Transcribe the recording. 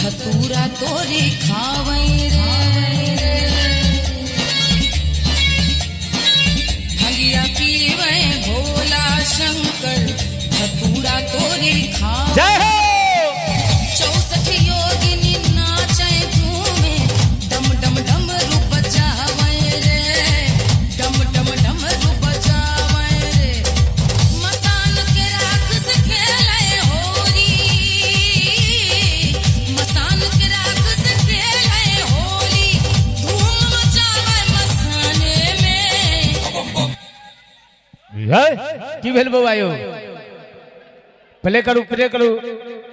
धतूरा तोरी खावे रे भंगिया पीवे भोला शंकर धतूरा तोरी खावे जय हो 64 योगिनी नाचे झूमे डम डम डमरू बजावे रे डम डम डमरू बजावे रे मसान के राख से खेले होरी मसान के राख से खेले होरी धूम मचावे मसाने में की भेल बउआयो प्ले करू